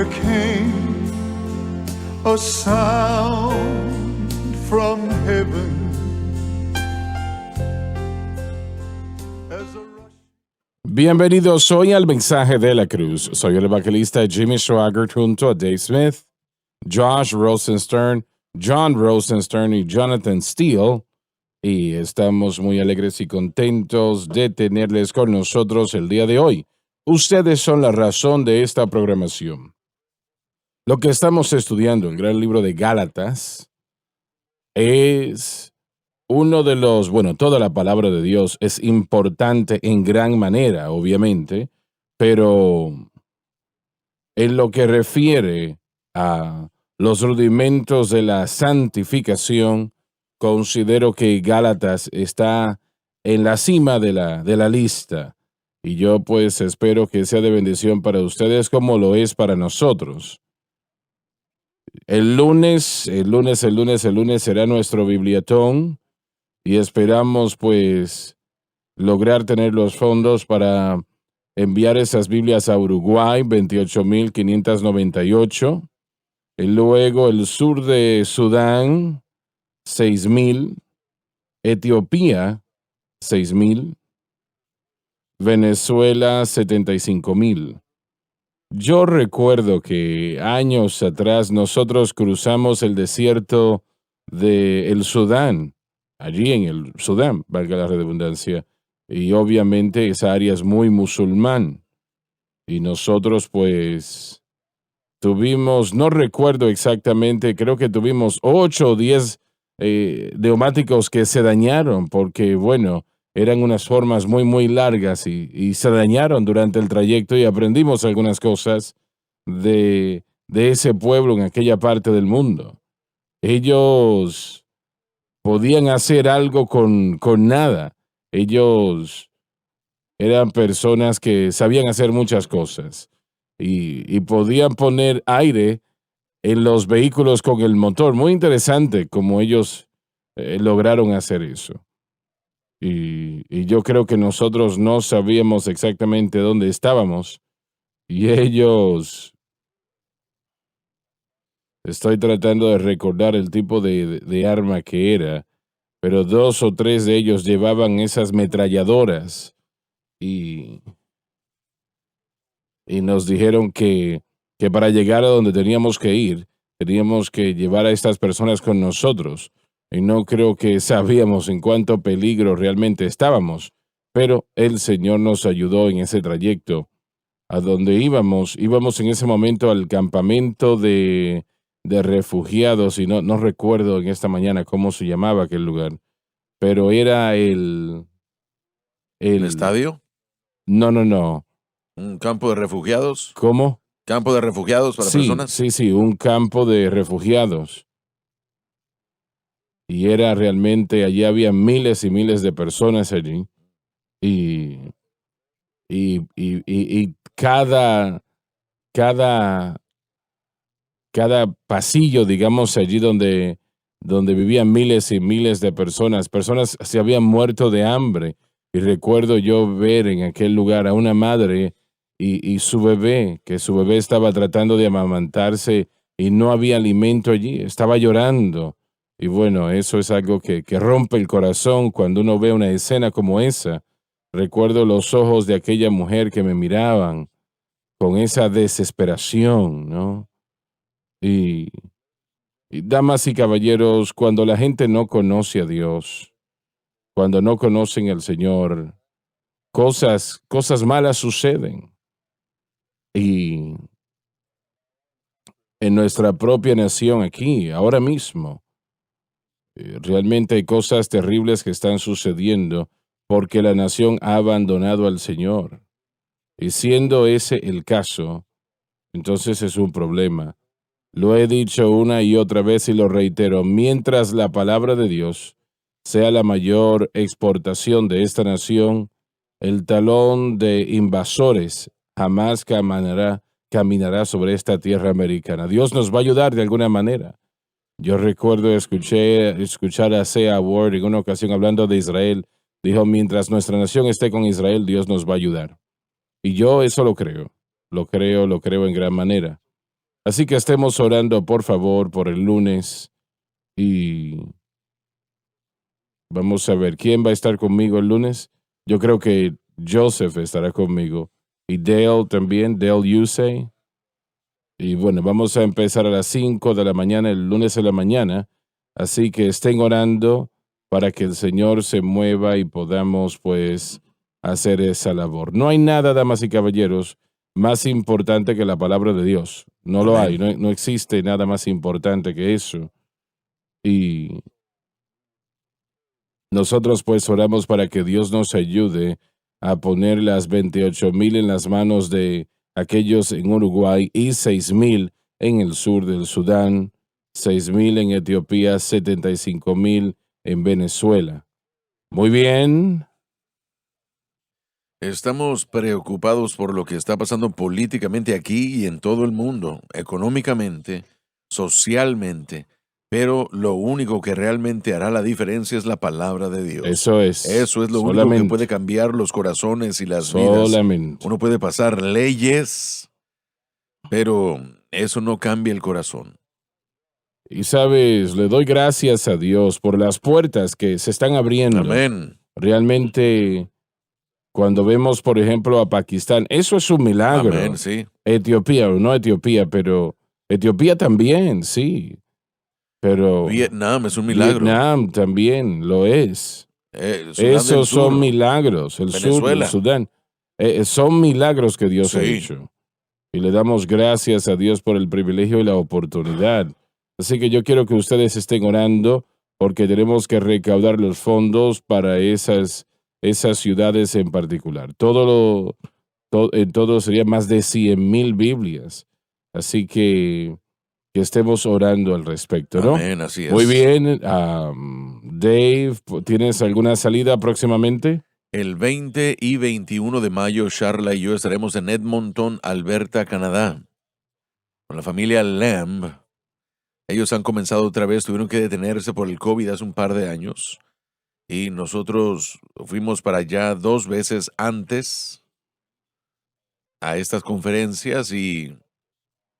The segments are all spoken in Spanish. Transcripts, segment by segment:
there came a sound from heaven. Bienvenidos hoy al Mensaje de la Cruz. Soy el evangelista Jimmy Schwaggart junto a Dave Smith, Josh Rosenstern, John Rosenstern y Jonathan Steele. Y estamos muy alegres y contentos de tenerles con nosotros el día de hoy. Ustedes son la razón de esta programación. Lo que estamos estudiando, el gran libro de Gálatas, es uno de los, toda la palabra de Dios es importante en gran manera, obviamente, pero en lo que refiere a los rudimentos de la santificación, considero que Gálatas está en la cima de la lista. Y yo pues espero que sea de bendición para ustedes como lo es para nosotros. El lunes será nuestro bibliatón y esperamos pues lograr tener los fondos para enviar esas Biblias a Uruguay, 28,598. Y luego el sur de Sudán, 6,000. Etiopía, 6,000. Venezuela, 75,000. Yo recuerdo que años atrás nosotros cruzamos el desierto del Sudán, allí en el Sudán, valga la redundancia, y obviamente esa área es muy musulmán. Y nosotros pues tuvimos, no recuerdo exactamente, creo que tuvimos 8 o 10 neumáticos que se dañaron porque, eran unas formas muy largas y se dañaron durante el trayecto y aprendimos algunas cosas de ese pueblo en aquella parte del mundo. Ellos podían hacer algo con nada. Ellos eran personas que sabían hacer muchas cosas y podían poner aire en los vehículos con el motor. Muy interesante cómo ellos lograron hacer eso. Y yo creo que nosotros no sabíamos exactamente dónde estábamos. Y ellos, estoy tratando de recordar el tipo de arma que era, pero 2 o 3 de ellos llevaban esas metralladoras y nos dijeron que para llegar a donde teníamos que ir, teníamos que llevar a estas personas con nosotros. Y no creo que sabíamos en cuánto peligro realmente estábamos, pero el Señor nos ayudó en ese trayecto. A donde íbamos en ese momento al campamento de refugiados, y no recuerdo en esta mañana cómo se llamaba aquel lugar, pero era ¿El estadio? No. ¿Un campo de refugiados? ¿Cómo? ¿Campo de refugiados para personas? Sí, un campo de refugiados. Y era realmente, allí había miles y miles de personas allí. Y cada pasillo, digamos, allí donde vivían miles y miles de personas se habían muerto de hambre. Y recuerdo yo ver en aquel lugar a una madre y su bebé, que su bebé estaba tratando de amamantarse y no había alimento allí, estaba llorando. Y eso es algo que rompe el corazón cuando uno ve una escena como esa. Recuerdo los ojos de aquella mujer que me miraban con esa desesperación, ¿no? Y damas y caballeros, cuando la gente no conoce a Dios, cuando no conocen al Señor, cosas malas suceden. Y en nuestra propia nación aquí, ahora mismo, realmente hay cosas terribles que están sucediendo porque la nación ha abandonado al Señor. Y siendo ese el caso, entonces es un problema. Lo he dicho una y otra vez y lo reitero, mientras la palabra de Dios sea la mayor exportación de esta nación, el talón de invasores jamás caminará sobre esta tierra americana. Dios nos va a ayudar de alguna manera. Yo recuerdo escuchar a C.A. Ward en una ocasión hablando de Israel. Dijo, mientras nuestra nación esté con Israel, Dios nos va a ayudar. Y yo eso lo creo en gran manera. Así que estemos orando, por favor, por el lunes. Y vamos a ver, ¿quién va a estar conmigo el lunes? Yo creo que Joseph estará conmigo. Y Dale también, Dale Yusey. Y bueno, vamos a empezar a las 5 de la mañana, el lunes de la mañana. Así que estén orando para que el Señor se mueva y podamos, pues, hacer esa labor. No hay nada, damas y caballeros, más importante que la palabra de Dios. No lo hay, no existe nada más importante que eso. Y nosotros, pues, oramos para que Dios nos ayude a poner las 28,000 en las manos de aquellos en Uruguay y 6,000 en el sur del Sudán, 6,000 en Etiopía, 75,000 en Venezuela. Muy bien. Estamos preocupados por lo que está pasando políticamente aquí y en todo el mundo, económicamente, socialmente, pero lo único que realmente hará la diferencia es la palabra de Dios. Eso es. Eso es lo único que puede cambiar los corazones y las vidas. Uno puede pasar leyes, pero eso no cambia el corazón. Y sabes, le doy gracias a Dios por las puertas que se están abriendo. Amén. Realmente, cuando vemos, por ejemplo, a Pakistán, eso es un milagro. Amén, sí. Etiopía, no Etiopía, pero Etiopía también, sí. Pero Vietnam es un milagro. Vietnam también lo es. Esos son milagros. El sur, el Sudán. Son milagros que Dios ha hecho. Y le damos gracias a Dios por el privilegio y la oportunidad. Así que yo quiero que ustedes estén orando porque tenemos que recaudar los fondos para esas ciudades en particular. Todo sería más de 100,000 Biblias. Así que estemos orando al respecto, ¿no? Amén, así es. Muy bien. Dave, ¿tienes alguna salida próximamente? El 20 y 21 de mayo, Charla y yo estaremos en Edmonton, Alberta, Canadá, con la familia Lamb. Ellos han comenzado otra vez, tuvieron que detenerse por el COVID hace un par de años. Y nosotros fuimos para allá 2 veces antes a estas conferencias y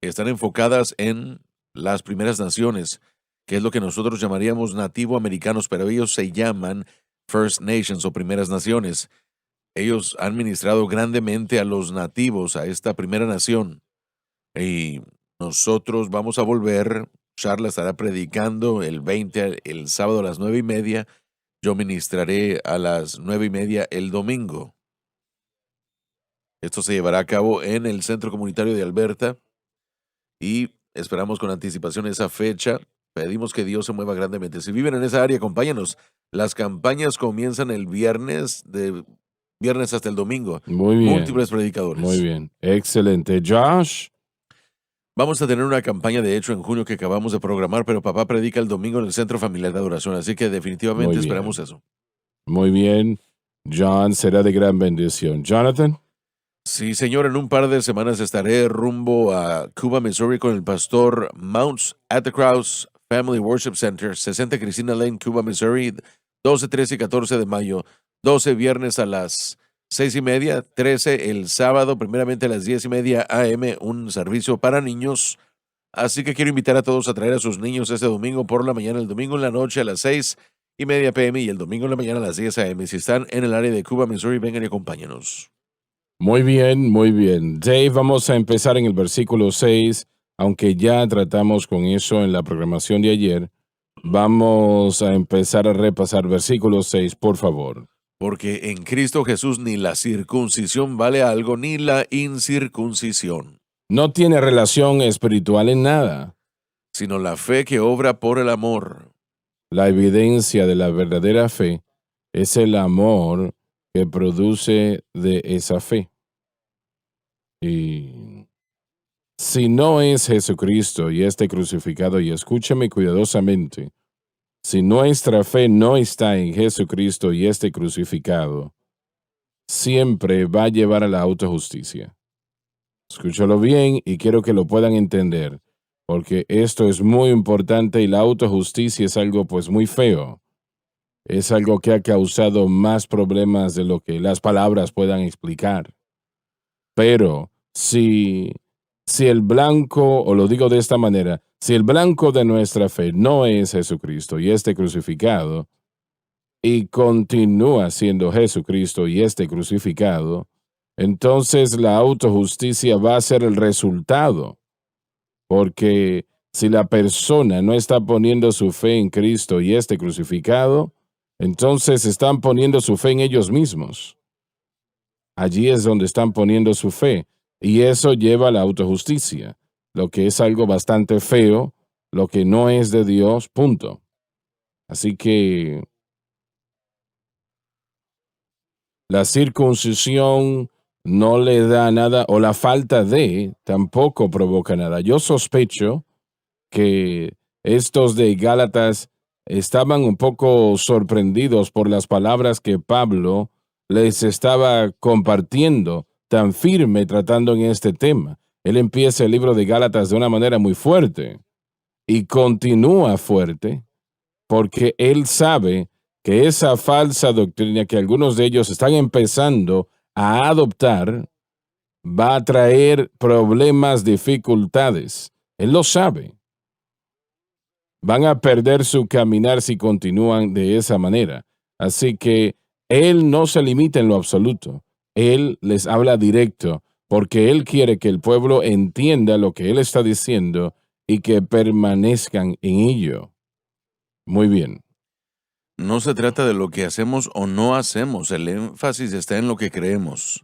están enfocadas en las primeras naciones, que es lo que nosotros llamaríamos nativo americanos, pero ellos se llaman First Nations o primeras naciones. Ellos han ministrado grandemente a los nativos, a esta primera nación. Y nosotros vamos a volver. Charla estará predicando el 20, el sábado a las 9:30. Yo ministraré a las 9:30 el domingo. Esto se llevará a cabo en el Centro Comunitario de Alberta y esperamos con anticipación esa fecha. Pedimos que Dios se mueva grandemente. Si viven en esa área, acompáñanos. Las campañas comienzan el viernes, de viernes hasta el domingo. Muy bien. Múltiples predicadores. Muy bien. Excelente. Josh. Vamos a tener una campaña, de hecho, en junio que acabamos de programar, pero papá predica el domingo en el Centro Familiar de Adoración, así que definitivamente esperamos eso. Muy bien. John, será de gran bendición. Jonathan. Sí, señor, en un par de semanas estaré rumbo a Cuba, Missouri, con el pastor Mounts at the Cross Family Worship Center, 60 Christina Lane, Cuba, Missouri, 12, 13 y 14 de mayo, 12 viernes a las 6:30, 13 el sábado, primeramente a las 10:30 a.m., un servicio para niños. Así que quiero invitar a todos a traer a sus niños este domingo por la mañana, el domingo en la noche a las 6:30 p.m. y el domingo en la mañana a las 10 a.m. Si están en el área de Cuba, Missouri, vengan y acompáñanos. Muy bien, muy bien. Dave, vamos a empezar en el versículo 6, aunque ya tratamos con eso en la programación de ayer. Vamos a empezar a repasar versículo 6, por favor. Porque en Cristo Jesús ni la circuncisión vale algo, ni la incircuncisión. No tiene relación espiritual en nada, sino la fe que obra por el amor. La evidencia de la verdadera fe es el amor que produce de esa fe. Y si no es Jesucristo y este crucificado, y escúchame cuidadosamente, si nuestra fe no está en Jesucristo y este crucificado, siempre va a llevar a la autojusticia. Escúchalo bien y quiero que lo puedan entender, porque esto es muy importante y la autojusticia es algo pues muy feo. Es algo que ha causado más problemas de lo que las palabras puedan explicar. Pero si si el blanco, o lo digo de esta manera, si el blanco de nuestra fe no es Jesucristo y este crucificado, y continúa siendo Jesucristo y este crucificado, entonces la autojusticia va a ser el resultado, porque si la persona no está poniendo su fe en Cristo y este crucificado, entonces están poniendo su fe en ellos mismos. Allí es donde están poniendo su fe, y eso lleva a la autojusticia, lo que es algo bastante feo, lo que no es de Dios, punto. Así que la circuncisión no le da nada, o la falta de tampoco provoca nada. Yo sospecho que estos de Gálatas estaban un poco sorprendidos por las palabras que Pablo les estaba compartiendo tan firme tratando en este tema. Él empieza el libro de Gálatas de una manera muy fuerte y continúa fuerte porque él sabe que esa falsa doctrina que algunos de ellos están empezando a adoptar va a traer problemas, dificultades. Él lo sabe. Van a perder su caminar si continúan de esa manera. Así que él no se limita en lo absoluto. Él les habla directo porque él quiere que el pueblo entienda lo que él está diciendo y que permanezcan en ello. Muy bien. No se trata de lo que hacemos o no hacemos, el énfasis está en lo que creemos.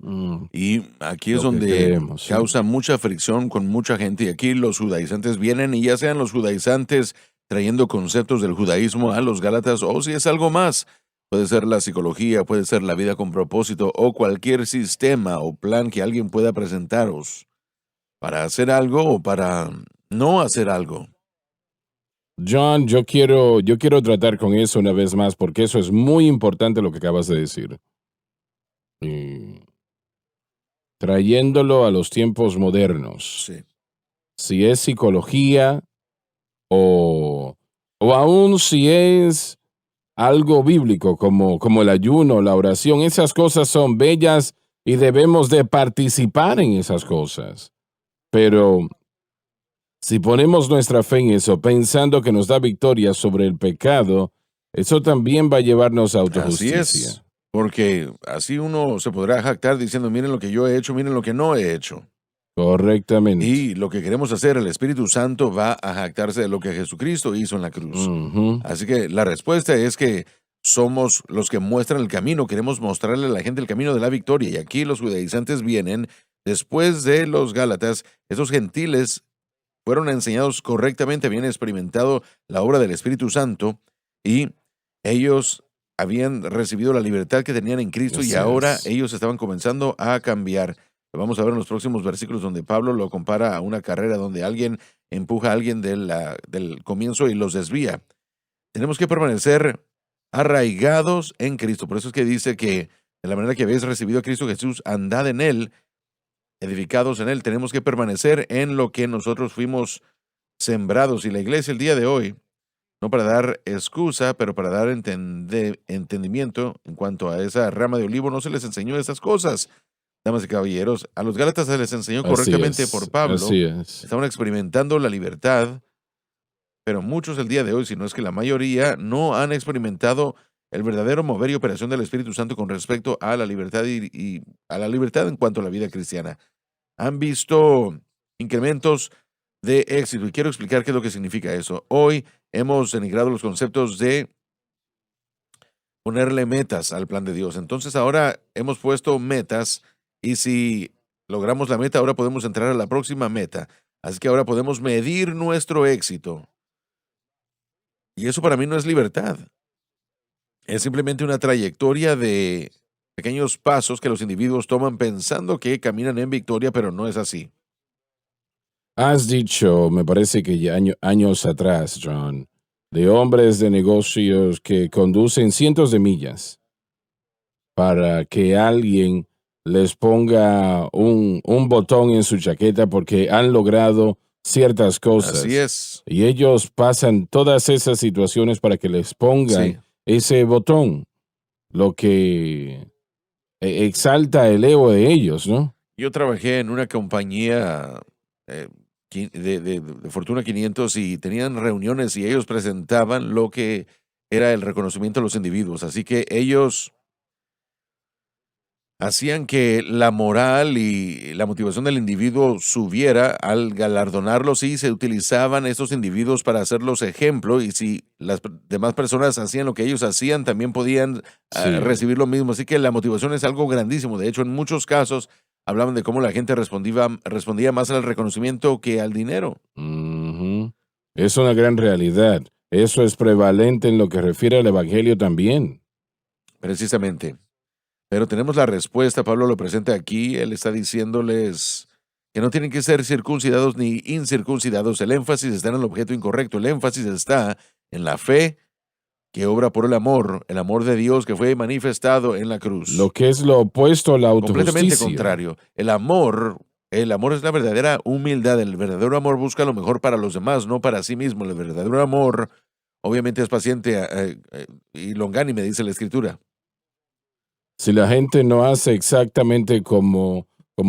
Y aquí es Lo que donde creemos, sí. causa mucha fricción con mucha gente. Y aquí los judaizantes vienen, y ya sean los judaizantes trayendo conceptos del judaísmo a los gálatas, o si es algo más, puede ser la psicología, puede ser la vida con propósito, o cualquier sistema o plan que alguien pueda presentaros para hacer algo o para no hacer algo. John, yo quiero tratar con eso una vez más porque eso es muy importante lo que acabas de decir. Y trayéndolo a los tiempos modernos. Sí. Si es psicología o aún si es algo bíblico como el ayuno, la oración, esas cosas son bellas y debemos de participar en esas cosas. Pero si ponemos nuestra fe en eso, pensando que nos da victoria sobre el pecado, eso también va a llevarnos a Así autojusticia. es, porque así uno se podrá jactar diciendo, miren lo que yo he hecho, miren lo que no he hecho. Correctamente. Y lo que queremos hacer, el Espíritu Santo va a jactarse de lo que Jesucristo hizo en la cruz. Ujú. Así que la respuesta es que somos los que muestran el camino, queremos mostrarle a la gente el camino de la victoria. Y aquí los judaizantes vienen, después de los Gálatas, esos gentiles fueron enseñados correctamente, habían experimentado la obra del Espíritu Santo y ellos habían recibido la libertad que tenían en Cristo, y Así ahora es. ellos estaban comenzando a cambiar. Lo vamos a ver en los próximos versículos donde Pablo lo compara a una carrera donde alguien empuja a alguien del comienzo y los desvía. Tenemos que permanecer arraigados en Cristo. Por eso es que dice que de la manera que habéis recibido a Cristo Jesús, andad en Él, edificados en Él. Tenemos que permanecer en lo que nosotros fuimos sembrados. Y la iglesia el día de hoy, no para dar excusa, pero para dar entendimiento en cuanto a esa rama de olivo, no se les enseñó esas cosas. Damas y caballeros, a los Gálatas se les enseñó Así correctamente es. por Pablo. Así es. Estaban experimentando la libertad, pero muchos el día de hoy, si no es que la mayoría, no han experimentado el verdadero mover y operación del Espíritu Santo con respecto a la libertad y a la libertad en cuanto a la vida cristiana. Han visto incrementos de éxito, y quiero explicar qué es lo que significa eso. Hoy hemos denigrado los conceptos de ponerle metas al plan de Dios. Entonces ahora hemos puesto metas, y si logramos la meta, ahora podemos entrar a la próxima meta. Así que ahora podemos medir nuestro éxito. Y eso para mí no es libertad. Es simplemente una trayectoria de pequeños pasos que los individuos toman pensando que caminan en victoria, pero no es así. Has dicho, me parece que ya años atrás, John, de hombres de negocios que conducen cientos de millas para que alguien les ponga un botón en su chaqueta porque han logrado ciertas Así cosas. es. Y ellos pasan todas esas situaciones para que les pongan Sí. ese botón, lo que exalta el ego de ellos, ¿no? Yo trabajé en una compañía de Fortuna 500 y tenían reuniones y ellos presentaban lo que era el reconocimiento de los individuos. Así que ellos hacían que la moral y la motivación del individuo subiera al galardonarlos y se utilizaban estos individuos para hacerlos ejemplo y si las demás personas hacían lo que ellos hacían, también podían Sí. recibir lo mismo. Así que la motivación es algo grandísimo. De hecho, en muchos casos hablaban de cómo la gente respondía más al reconocimiento que al dinero. Ujú. Es una gran realidad. Eso es prevalente en lo que refiere al Evangelio también. Precisamente. Pero tenemos la respuesta, Pablo lo presenta aquí, él está diciéndoles que no tienen que ser circuncidados ni incircuncidados, el énfasis está en el objeto incorrecto, el énfasis está en la fe que obra por el amor de Dios que fue manifestado en la Lo cruz. que es lo opuesto a la Completamente autojusticia. contrario. El amor es la verdadera humildad, el verdadero amor busca lo mejor para los demás, no para sí mismo. El verdadero amor obviamente es paciente y longánime, dice la Escritura. Si la gente no hace exactamente como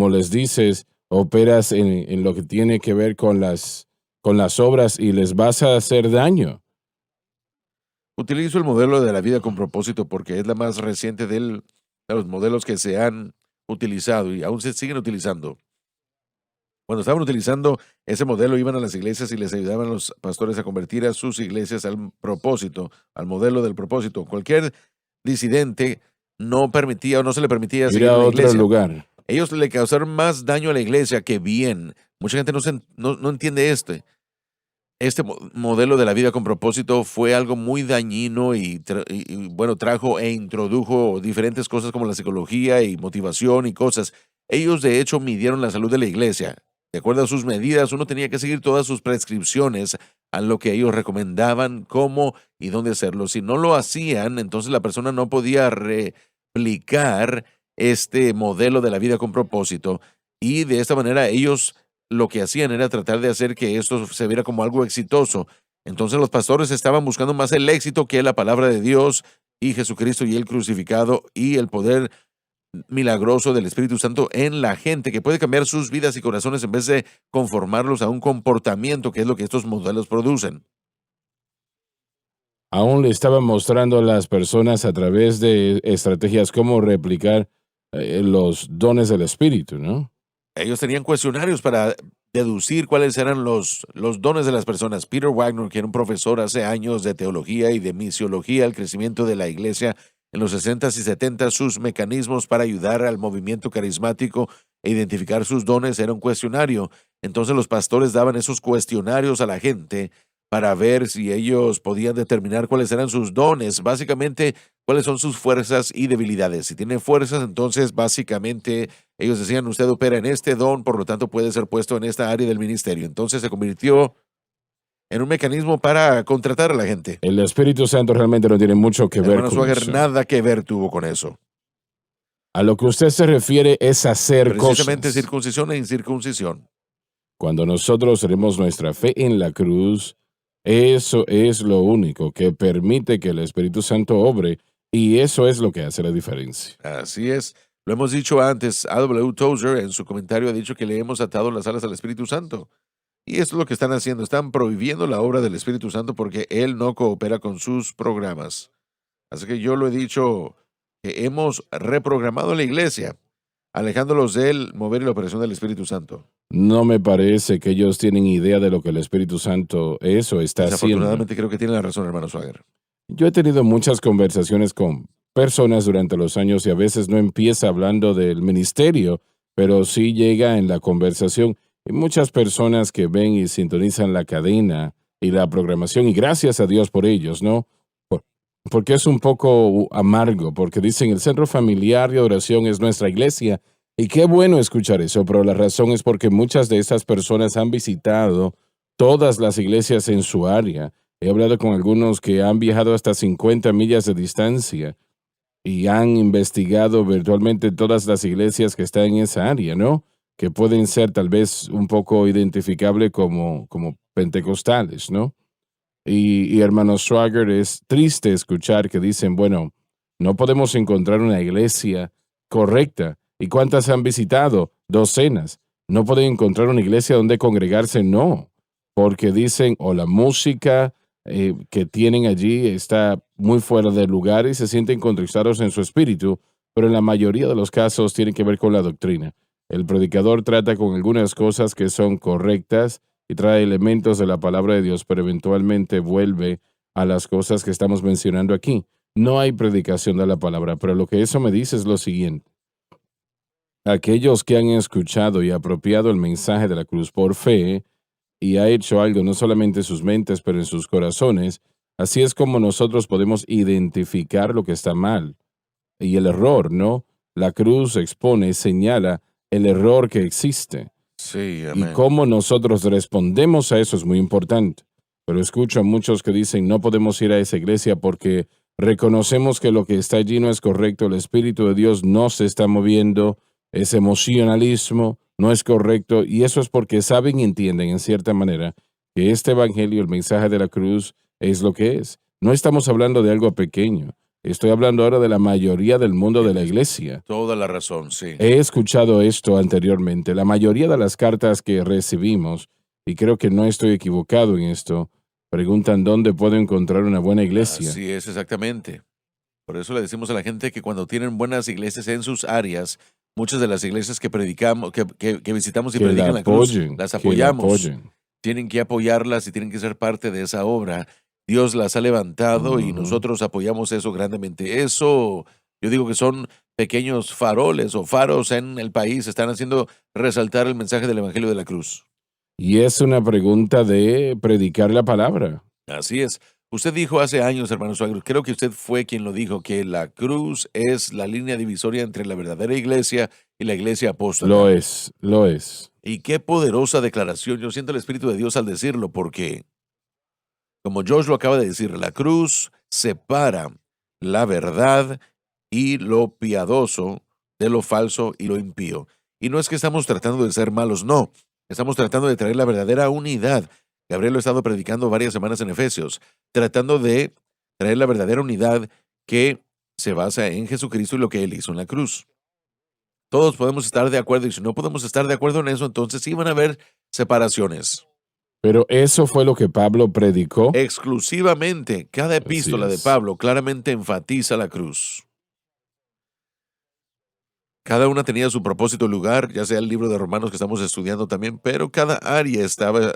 les dices, operas en lo que tiene que ver con las obras y les vas a hacer daño. Utilizo el modelo de la vida con propósito porque es la más reciente de los modelos que se han utilizado y aún se siguen utilizando. Cuando estaban utilizando ese modelo, iban a las iglesias y les ayudaban a los pastores a convertir a sus iglesias al propósito, al modelo del propósito. Cualquier disidente no permitía o no se le permitía Ir seguir a en la otro iglesia. lugar. Ellos le causaron más daño a la iglesia que bien. Mucha gente no entiende modelo de la vida con propósito fue algo muy dañino bueno, trajo e introdujo diferentes cosas como la psicología y motivación y cosas. Ellos de hecho midieron la salud de la iglesia. De acuerdo a sus medidas, uno tenía que seguir todas sus prescripciones a lo que ellos recomendaban, cómo y dónde hacerlo. Si no lo hacían, entonces la persona no podía replicar este modelo de la vida con propósito. Y de esta manera ellos lo que hacían era tratar de hacer que esto se viera como algo exitoso. Entonces los pastores estaban buscando más el éxito que la palabra de Dios y Jesucristo y el crucificado y el poder milagroso del Espíritu Santo en la gente que puede cambiar sus vidas y corazones en vez de conformarlos a un comportamiento que es lo que estos modelos producen. Aún le estaba mostrando a las personas a través de estrategias cómo replicar los dones del Espíritu, ¿no? Ellos tenían cuestionarios para deducir cuáles eran los dones de las personas. Peter Wagner, que era un profesor hace años de teología y de misiología, el crecimiento de la iglesia en los 60s y 70s, sus mecanismos para ayudar al movimiento carismático e identificar sus dones era un cuestionario. Entonces los pastores daban esos cuestionarios a la gente para ver si ellos podían determinar cuáles eran sus dones, básicamente cuáles son sus fuerzas y debilidades. Si tiene fuerzas, entonces básicamente ellos decían, usted opera en este don, por lo tanto puede ser puesto en esta área del ministerio. Entonces se convirtió en un mecanismo para contratar a la gente. El Espíritu Santo realmente no tiene mucho que ver Hermano con Swagger, eso. nada que ver tuvo con eso. A lo que usted se refiere es hacer Precisamente cosas. circuncisión e incircuncisión. Cuando nosotros tenemos nuestra fe en la cruz, eso es lo único que permite que el Espíritu Santo obre y eso es lo que hace la diferencia. Así es. Lo hemos dicho antes. A.W. Tozer en su comentario ha dicho que le hemos atado las alas al Espíritu Santo. Y esto es lo que están haciendo. Están prohibiendo la obra del Espíritu Santo porque Él no coopera con sus programas. Así que yo lo he dicho que hemos reprogramado la iglesia, alejándolos del mover y la operación del Espíritu Santo. No me parece que ellos tienen idea de lo que el Espíritu Santo es o está haciendo. Desafortunadamente creo que tiene la razón, hermano Swagger. Yo he tenido muchas conversaciones con personas durante los años y a veces no empieza hablando del ministerio, pero sí llega en la conversación. Y muchas personas que ven y sintonizan la cadena y la programación, y gracias a Dios por ellos, ¿no? Porque es un poco amargo, porque dicen el centro familiar de oración es nuestra iglesia. Y qué bueno escuchar eso, pero la razón es porque muchas de estas personas han visitado todas las iglesias en su área. He hablado con algunos que han viajado hasta 50 millas de distancia y han investigado virtualmente todas las iglesias que están en esa área, ¿no? Que pueden ser tal vez un poco identificables como pentecostales, ¿no? Y hermano Swagger, es triste escuchar que dicen, bueno, no podemos encontrar una iglesia correcta. ¿Y cuántas han visitado? Docenas. no pueden encontrar una iglesia donde congregarse, no, porque dicen, o la música que tienen allí está muy fuera de lugar y se sienten contristados en su espíritu, pero en la mayoría de los casos tienen que ver con la doctrina. El predicador trata con algunas cosas que son correctas y trae elementos de la palabra de Dios, pero eventualmente vuelve a las cosas que estamos mencionando aquí. No hay predicación de la palabra, pero lo que eso me dice es lo siguiente. Aquellos que han escuchado y apropiado el mensaje de la cruz por fe y ha hecho algo no solamente en sus mentes, pero en sus corazones, así es como nosotros podemos identificar lo que está mal y el error, ¿no? La cruz expone, señala el error que existe. Sí, Y amén. cómo nosotros respondemos a eso es muy importante. Pero escucho a muchos que dicen, no podemos ir a esa iglesia porque reconocemos que lo que está allí no es correcto, el Espíritu de Dios no se está moviendo, es emocionalismo, no es correcto, y eso es porque saben y entienden en cierta manera que este evangelio, el mensaje de la cruz, es lo que es. No estamos hablando de algo pequeño, estoy hablando ahora de la mayoría del mundo de la Tienes iglesia. toda la razón, sí. He escuchado esto anteriormente. La mayoría de las cartas que recibimos, y creo que no estoy equivocado en esto, preguntan dónde puedo encontrar una buena iglesia. Así es, exactamente. Por eso le decimos a la gente que cuando tienen buenas iglesias en sus áreas, muchas de las iglesias que predicamos, que visitamos y Que la predican la cruz, apoyen, las que la apoyamos. apoyen. Tienen que apoyarlas y tienen que ser parte de esa obra. Dios las ha levantado y Ujú. nosotros apoyamos eso grandemente. Eso, yo digo que son pequeños faroles o faros en el país, están haciendo resaltar el mensaje del Evangelio de la Cruz. Y es una pregunta de predicar la palabra. Así es. Usted dijo hace años, hermano Suagro, creo que usted fue quien lo dijo, que la cruz es la línea divisoria entre la verdadera iglesia y la iglesia apóstata. Lo es, lo es. Y qué poderosa declaración. Yo siento el Espíritu de Dios al decirlo, porque, como Josh lo acaba de decir, la cruz separa la verdad y lo piadoso de lo falso y lo impío. Y no es que estamos tratando de ser malos, no. Estamos tratando de traer la verdadera unidad. Gabriel lo ha estado predicando varias semanas en Efesios, tratando de traer la verdadera unidad que se basa en Jesucristo y lo que Él hizo en la cruz. Todos podemos estar de acuerdo y si no podemos estar de acuerdo en eso, entonces sí van a haber separaciones. Pero eso fue lo que Pablo predicó. Exclusivamente, cada Así epístola de es. Pablo claramente enfatiza la cruz. Cada una tenía su propósito y lugar, ya sea el libro de Romanos que estamos estudiando también, pero cada área estaba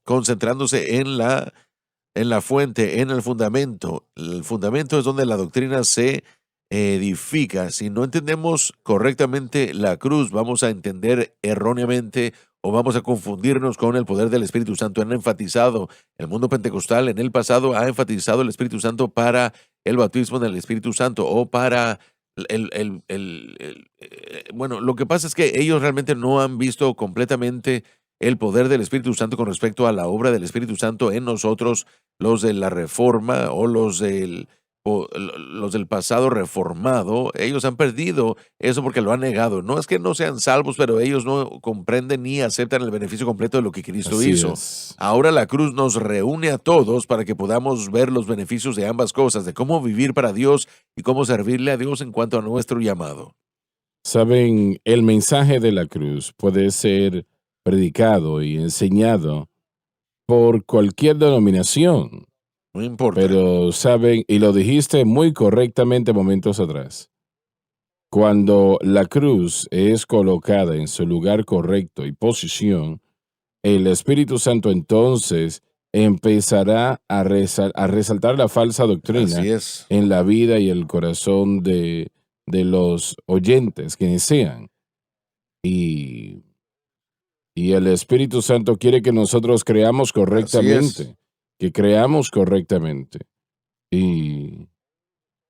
concentrándose en la fuente, en el fundamento. El fundamento es donde la doctrina se edifica. Si no entendemos correctamente la cruz, vamos a entender erróneamente o vamos a confundirnos con el poder del Espíritu Santo. Han enfatizado, el mundo pentecostal en el pasado ha enfatizado el Espíritu Santo para el bautismo del Espíritu Santo o para bueno, lo que pasa es que ellos realmente no han visto completamente el poder del Espíritu Santo con respecto a la obra del Espíritu Santo en nosotros, los de la Reforma o los del pasado reformado. Ellos han perdido eso porque lo han negado. No es que no sean salvos, pero ellos no comprenden ni aceptan el beneficio completo de lo que Cristo Así hizo. es. Ahora la cruz nos reúne a todos para que podamos ver los beneficios de ambas cosas, de cómo vivir para Dios y cómo servirle a Dios en cuanto a nuestro llamado. Saben, el mensaje de la cruz puede ser predicado y enseñado por cualquier denominación, No importa. pero saben, y lo dijiste muy correctamente momentos atrás, cuando la cruz es colocada en su lugar correcto y posición, el Espíritu Santo entonces empezará a resaltar la falsa doctrina Así es. en la vida y el corazón de los oyentes, quienes sean. Y, y el Espíritu Santo quiere que nosotros creamos Así es. correctamente, que creamos correctamente. Y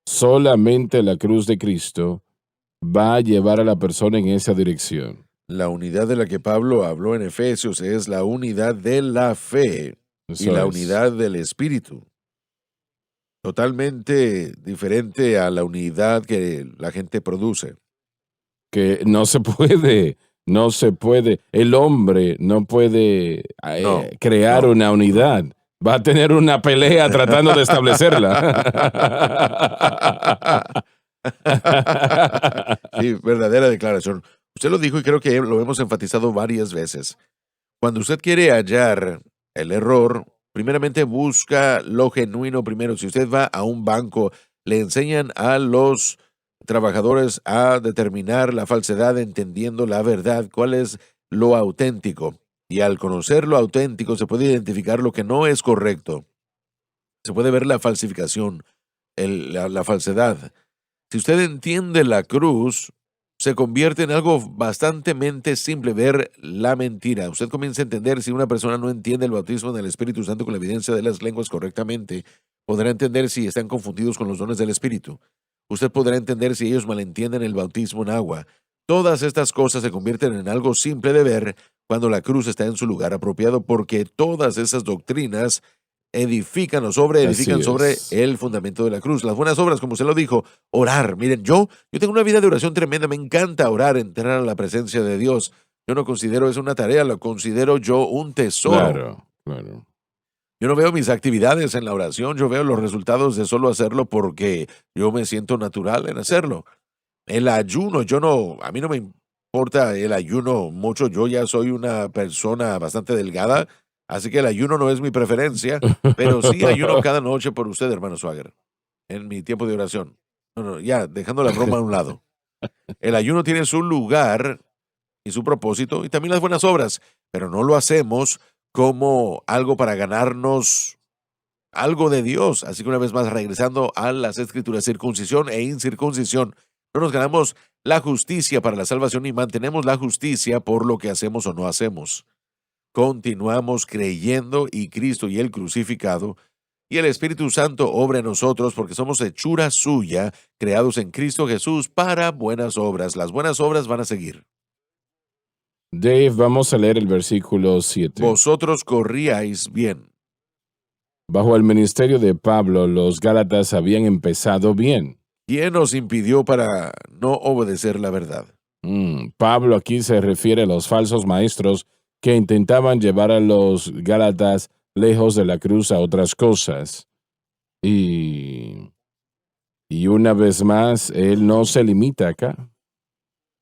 solamente la cruz de Cristo va a llevar a la persona en esa dirección. La unidad de la que Pablo habló en Efesios es la unidad de la fe y Eso la es. unidad del Espíritu. Totalmente diferente a la unidad que la gente produce. Que no se puede, no se puede. El hombre no puede No, crear no, una no. unidad. Va a tener una pelea tratando de establecerla. Sí, verdadera declaración. Usted lo dijo y creo que lo hemos enfatizado varias veces. Cuando usted quiere hallar el error, primeramente busca lo genuino primero. Si usted va a un banco, le enseñan a los trabajadores a determinar la falsedad entendiendo la verdad, cuál es lo auténtico. Y al conocer lo auténtico se puede identificar lo que no es correcto. Se puede ver la falsificación, la falsedad. Si usted entiende la cruz, se convierte en algo bastantemente simple ver la mentira. Usted comienza a entender si una persona no entiende el bautismo del Espíritu Santo con la evidencia de las lenguas correctamente, podrá entender si están confundidos con los dones del Espíritu. Usted podrá entender si ellos malentienden el bautismo en agua. Todas estas cosas se convierten en algo simple de ver cuando la cruz está en su lugar apropiado, porque todas esas doctrinas edifican o Así sobreedifican sobre es. el fundamento de la cruz. Las buenas obras, como usted lo dijo, orar. Miren, yo tengo una vida de oración tremenda, me encanta orar, entrar a la presencia de Dios. Yo no considero eso una tarea, lo considero yo un tesoro. Claro, claro. Yo no veo mis actividades en la oración, yo veo los resultados de solo hacerlo porque yo me siento natural en hacerlo. El ayuno, a mí no me importa el ayuno mucho, yo ya soy una persona bastante delgada, así que el ayuno no es mi preferencia, pero sí ayuno cada noche por usted, hermano Swagger, en mi tiempo de oración. No, no, ya, dejando la broma a un lado. El ayuno tiene su lugar y su propósito y también las buenas obras, pero no lo hacemos como algo para ganarnos algo de Dios. Así que una vez más, regresando a las escrituras, circuncisión e incircuncisión, no nos ganamos la justicia para la salvación y mantenemos la justicia por lo que hacemos o no hacemos. Continuamos creyendo y Cristo y el crucificado y el Espíritu Santo obra en nosotros porque somos hechura suya, creados en Cristo Jesús para buenas obras. Las buenas obras van a seguir. Dave, vamos a leer el versículo 7. Vosotros corríais bien. Bajo el ministerio de Pablo, los Gálatas habían empezado bien. ¿Quién nos impidió para no obedecer la verdad? Pablo aquí se refiere a los falsos maestros que intentaban llevar a los Gálatas lejos de la cruz a otras cosas. Y una vez más, él no se limita acá.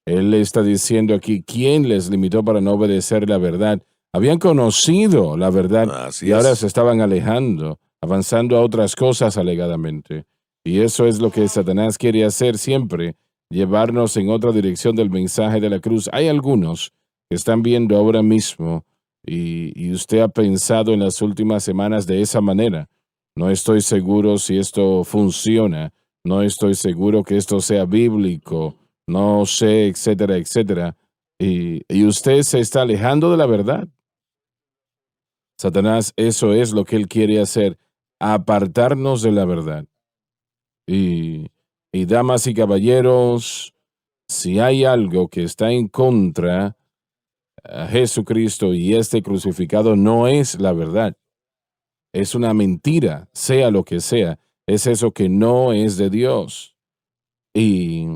Él le está diciendo aquí, ¿quién les limitó para no obedecer la verdad? Habían conocido la verdad Así y ahora es. se estaban alejando, avanzando a otras cosas alegadamente. Y eso es lo que Satanás quiere hacer siempre, llevarnos en otra dirección del mensaje de la cruz. Hay algunos que están viendo ahora mismo y usted ha pensado en las últimas semanas de esa manera. No estoy seguro si esto funciona, no estoy seguro que esto sea bíblico, no sé, etcétera, etcétera. Y usted se está alejando de la verdad. Satanás, eso es lo que él quiere hacer, apartarnos de la verdad. Y damas y caballeros, si hay algo que está en contra a Jesucristo y este crucificado, no es la verdad. Es una mentira, sea lo que sea. Es eso que no es de Dios. Y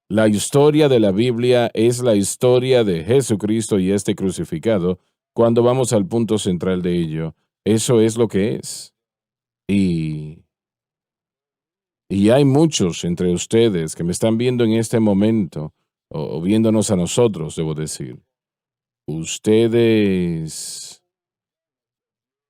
la historia de la Biblia es la historia de Jesucristo y este crucificado. Cuando vamos al punto central de ello, eso es lo que es. Y hay muchos entre ustedes que me están viendo en este momento, o viéndonos a nosotros, debo decir. Ustedes,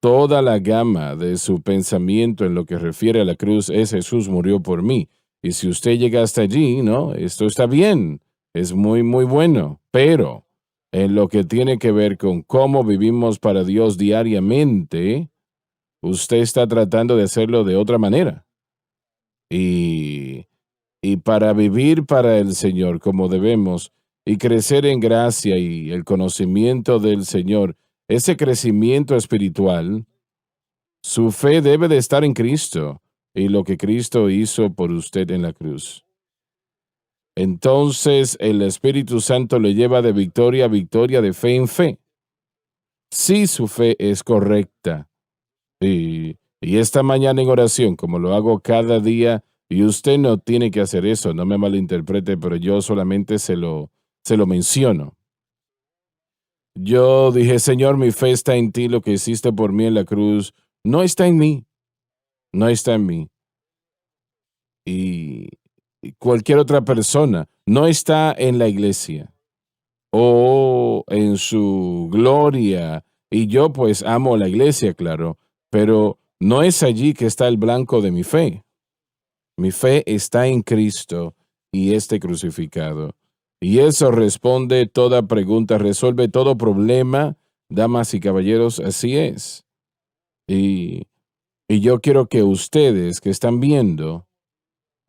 toda la gama de su pensamiento en lo que refiere a la cruz es Jesús murió por mí. Y si usted llega hasta allí, ¿no? Esto está bien, es muy, muy bueno, pero en lo que tiene que ver con cómo vivimos para Dios diariamente, usted está tratando de hacerlo de otra manera. Y, y para vivir para el Señor como debemos y crecer en gracia y el conocimiento del Señor, ese crecimiento espiritual, su fe debe de estar en Cristo y lo que Cristo hizo por usted en la cruz. Entonces el Espíritu Santo le lleva de victoria a victoria, de fe en fe. Si su fe es correcta. Y esta mañana en oración, como lo hago cada día, y usted no tiene que hacer eso, no me malinterprete, pero yo solamente se lo menciono. Yo dije, Señor, mi fe está en ti, lo que hiciste por mí en la cruz, no está en mí, no está en mí. Y cualquier otra persona, no está en la iglesia, o en su gloria. Y yo pues amo la iglesia, claro, pero no es allí que está el blanco de mi fe. Mi fe está en Cristo y este crucificado. Y eso responde toda pregunta, resuelve todo problema, damas y caballeros, así es. Y, y yo quiero que ustedes que están viendo,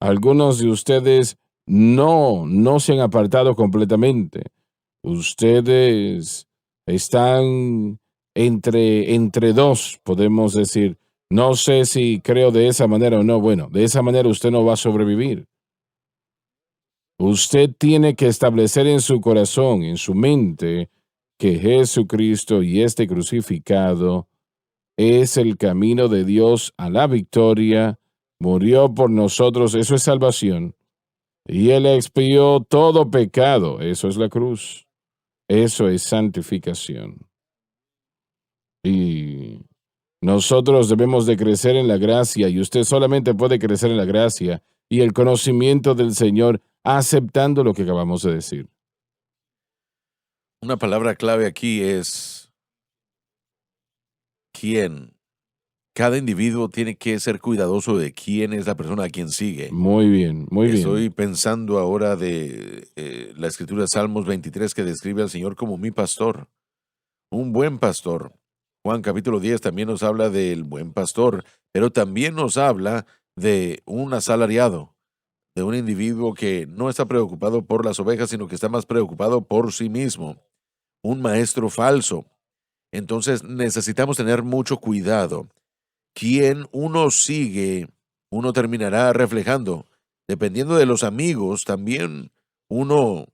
algunos de ustedes no se han apartado completamente. Ustedes están entre dos, podemos decir. No sé si creo de esa manera o no. Bueno, de esa manera usted no va a sobrevivir. Usted tiene que establecer en su corazón, en su mente, que Jesucristo y este crucificado es el camino de Dios a la victoria, murió por nosotros, eso es salvación, y Él expió todo pecado, eso es la cruz, eso es santificación. Y nosotros debemos de crecer en la gracia, y usted solamente puede crecer en la gracia y el conocimiento del Señor aceptando lo que acabamos de decir. Una palabra clave aquí es quién. Cada individuo tiene que ser cuidadoso de quién es la persona a quien sigue. Muy bien, muy bien. Estoy pensando ahora de la escritura de Salmos 23 que describe al Señor como mi pastor, un buen pastor. Juan capítulo 10 también nos habla del buen pastor, pero también nos habla de un asalariado, de un individuo que no está preocupado por las ovejas, sino que está más preocupado por sí mismo, un maestro falso. Entonces necesitamos tener mucho cuidado. Quien uno sigue, uno terminará reflejando. Dependiendo de los amigos, también uno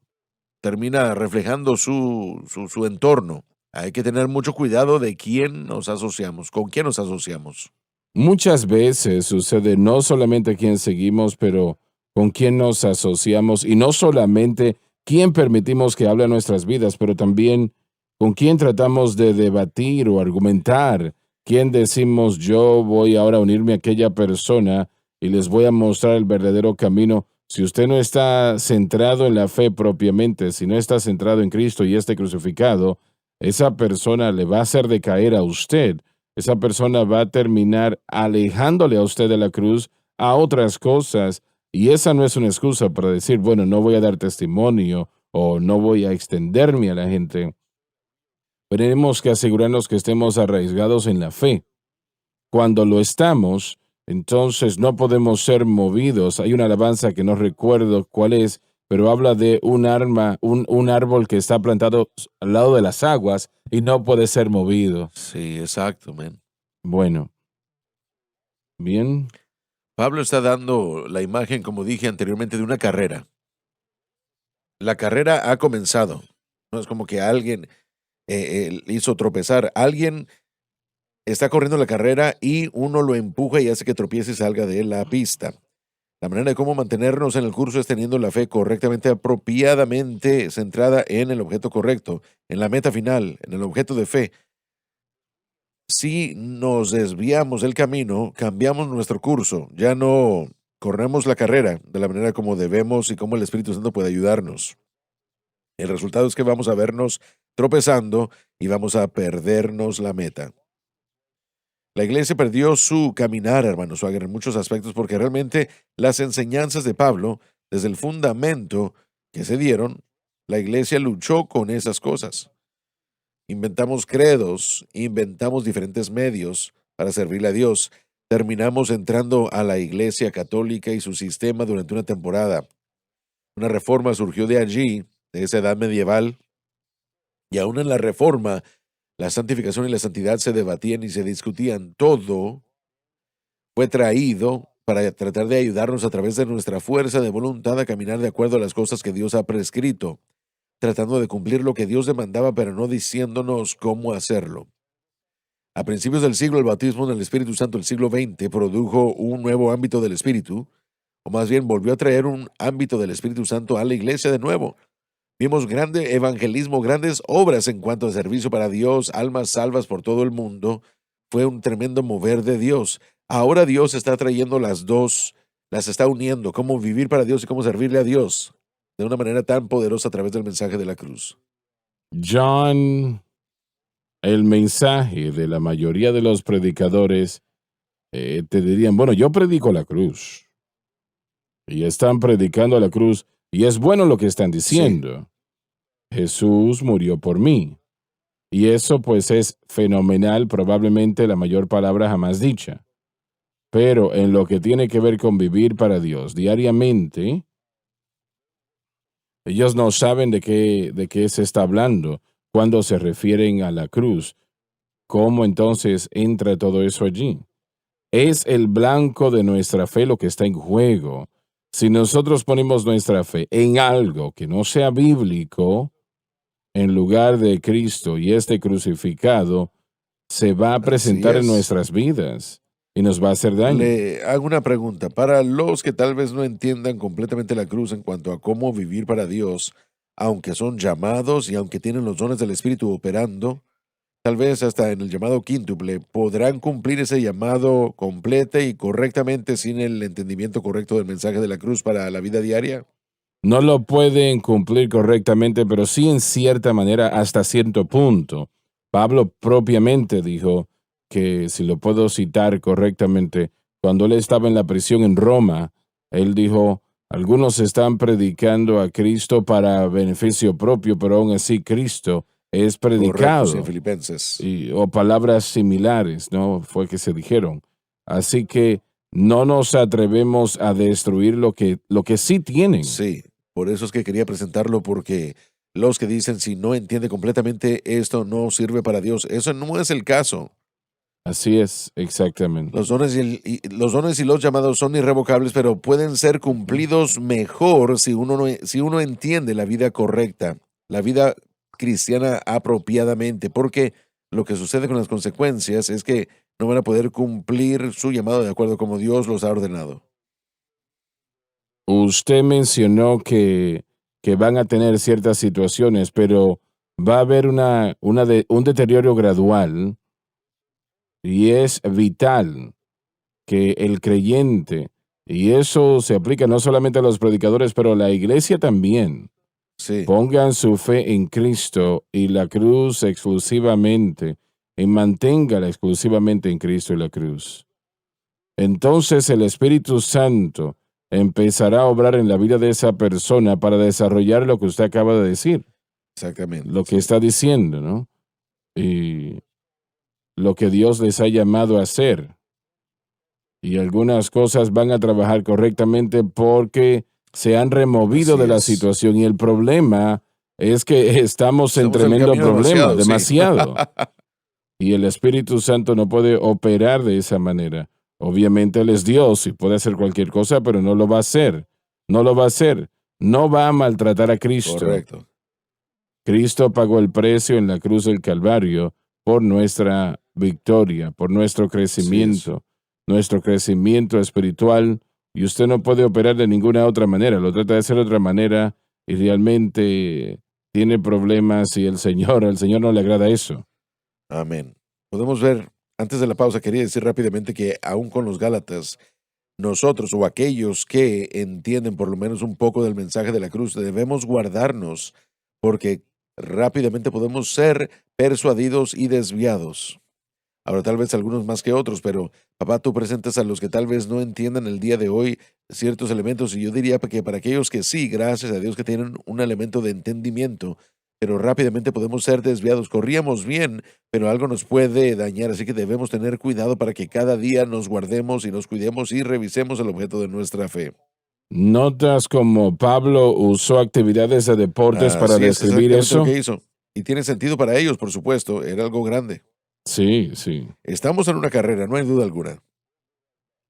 termina reflejando su entorno. Hay que tener mucho cuidado de quién nos asociamos, con quién nos asociamos. Muchas veces sucede no solamente quién seguimos, pero con quién nos asociamos y no solamente quién permitimos que hable a nuestras vidas, pero también con quién tratamos de debatir o argumentar, quién decimos yo voy ahora a unirme a aquella persona y les voy a mostrar el verdadero camino. Si usted no está centrado en la fe propiamente, si no está centrado en Cristo y este crucificado, esa persona le va a hacer decaer a usted. Esa persona va a terminar alejándole a usted de la cruz a otras cosas. Y esa no es una excusa para decir, bueno, no voy a dar testimonio o no voy a extenderme a la gente. Pero tenemos que asegurarnos que estemos arraigados en la fe. Cuando lo estamos, entonces no podemos ser movidos. Hay una alabanza que no recuerdo cuál es, pero habla de un árbol que está plantado al lado de las aguas y no puede ser movido. Sí, exacto, man. Bueno, bien. Pablo está dando la imagen, como dije anteriormente, de una carrera. La carrera ha comenzado. No es como que alguien hizo tropezar. Alguien está corriendo la carrera y uno lo empuja y hace que tropiece y salga de la pista. La manera de cómo mantenernos en el curso es teniendo la fe correctamente, apropiadamente centrada en el objeto correcto, en la meta final, en el objeto de fe. Si nos desviamos del camino, cambiamos nuestro curso, ya no corremos la carrera de la manera como debemos y como el Espíritu Santo puede ayudarnos. El resultado es que vamos a vernos tropezando y vamos a perdernos la meta. La iglesia perdió su caminar, hermano Swagger, en muchos aspectos, porque realmente las enseñanzas de Pablo, desde el fundamento que se dieron, la iglesia luchó con esas cosas. Inventamos credos, inventamos diferentes medios para servirle a Dios. Terminamos entrando a la iglesia católica y su sistema durante una temporada. Una reforma surgió de allí, de esa edad medieval, y aún en la reforma, la santificación y la santidad se debatían y se discutían. Todo fue traído para tratar de ayudarnos a través de nuestra fuerza de voluntad a caminar de acuerdo a las cosas que Dios ha prescrito, tratando de cumplir lo que Dios demandaba, pero no diciéndonos cómo hacerlo. A principios del siglo, el bautismo en el Espíritu Santo del siglo XX produjo un nuevo ámbito del Espíritu, o más bien volvió a traer un ámbito del Espíritu Santo a la iglesia de nuevo. Vimos grande evangelismo, grandes obras en cuanto a servicio para Dios, almas salvas por todo el mundo. Fue un tremendo mover de Dios. Ahora Dios está trayendo las dos, las está uniendo, cómo vivir para Dios y cómo servirle a Dios de una manera tan poderosa a través del mensaje de la cruz. John, el mensaje de la mayoría de los predicadores te dirían, bueno, yo predico la cruz. Y están predicando la cruz. Y es bueno lo que están diciendo. Jesús murió por mí. Y eso pues es fenomenal, probablemente la mayor palabra jamás dicha. Pero en lo que tiene que ver con vivir para Dios diariamente, ellos no saben de qué se está hablando cuando se refieren a la cruz. ¿Cómo entonces entra todo eso allí? Es el blanco de nuestra fe lo que está en juego. Si nosotros ponemos nuestra fe en algo que no sea bíblico, en lugar de Cristo y este crucificado, se va a Así presentar en es. nuestras vidas y nos va a hacer daño. Le hago una pregunta. Para los que tal vez no entiendan completamente la cruz en cuanto a cómo vivir para Dios, aunque son llamados y aunque tienen los dones del Espíritu operando, tal vez hasta en el llamado quíntuple, ¿podrán cumplir ese llamado completa y correctamente sin el entendimiento correcto del mensaje de la cruz para la vida diaria? No lo pueden cumplir correctamente, pero sí en cierta manera hasta cierto punto. Pablo propiamente dijo que, si lo puedo citar correctamente, cuando él estaba en la prisión en Roma, él dijo, algunos están predicando a Cristo para beneficio propio, pero aún así Cristo es Correcto, sí, predicado. en Filipenses. O palabras similares, ¿no? Fue que se dijeron. Así que no nos atrevemos a destruir lo que sí tienen. Sí, por eso es que quería presentarlo, porque los que dicen si no entiende completamente esto no sirve para Dios, eso no es el caso. Así es, exactamente. Los dones los dones y los llamados son irrevocables, pero pueden ser cumplidos mejor si uno, si uno entiende la vida correcta, la vida cristiana apropiadamente, porque lo que sucede con las consecuencias es que no van a poder cumplir su llamado de acuerdo como Dios los ha ordenado. Usted mencionó que van a tener ciertas situaciones, pero va a haber un deterioro gradual y es vital que el creyente, y eso se aplica no solamente a los predicadores, pero a la iglesia también, Sí, pongan su fe en Cristo y la cruz exclusivamente, y manténgala exclusivamente en Cristo y la cruz. Entonces el Espíritu Santo empezará a obrar en la vida de esa persona para desarrollar lo que usted acaba de decir, exactamente. lo que está diciendo, ¿no? Y lo que Dios les ha llamado a hacer. Y algunas cosas van a trabajar correctamente porque se han removido Así de la es. situación, y el problema es que estamos en Estamos en el tremendo camino problema, demasiado, sí. demasiado. Y el Espíritu Santo no puede operar de esa manera. Obviamente Él es Dios y puede hacer cualquier cosa, pero no lo va a hacer. No lo va a hacer. No va a maltratar a Cristo. Correcto. Cristo pagó el precio en la cruz del Calvario por nuestra victoria, por nuestro crecimiento espiritual, y usted no puede operar de ninguna otra manera. Lo trata de hacer de otra manera y realmente tiene problemas, y al Señor no le agrada eso. Amén. Podemos ver, antes de la pausa, quería decir rápidamente que aún con los Gálatas, nosotros o aquellos que entienden por lo menos un poco del mensaje de la cruz, debemos guardarnos, porque rápidamente podemos ser persuadidos y desviados. Ahora, tal vez algunos más que otros, pero papá, tú presentas a los que tal vez no entiendan el día de hoy ciertos elementos, y yo diría que para aquellos que sí, gracias a Dios que tienen un elemento de entendimiento, pero rápidamente podemos ser desviados. Corríamos bien, pero algo nos puede dañar, así que debemos tener cuidado para que cada día nos guardemos y nos cuidemos y revisemos el objeto de nuestra fe. ¿Notas cómo Pablo usó actividades de deportes para Así es describir exactamente lo eso? que hizo. Y tiene sentido para ellos, por supuesto, era algo grande. Sí, sí. Estamos en una carrera, no hay duda alguna.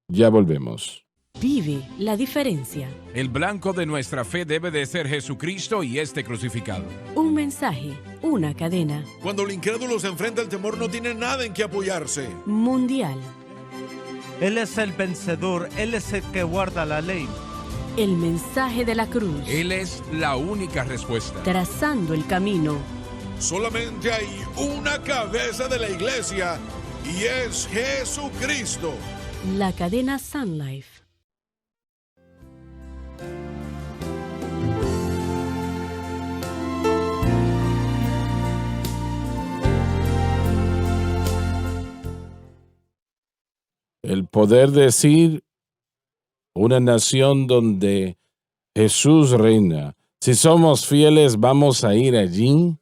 Ya volvemos. Vive la diferencia. El blanco de nuestra fe debe de ser Jesucristo y este crucificado. Un mensaje, una cadena Cuando el incrédulo se enfrenta al temor, no tiene nada en que apoyarse. mundial. Él es el vencedor, Él es el que guarda la ley. El mensaje de la cruz, Él es la única respuesta. trazando el camino. Solamente hay una cabeza de la iglesia y es Jesucristo. La cadena Sun Life. poder decir una nación donde Jesús reina. Si somos fieles, vamos a ir allí.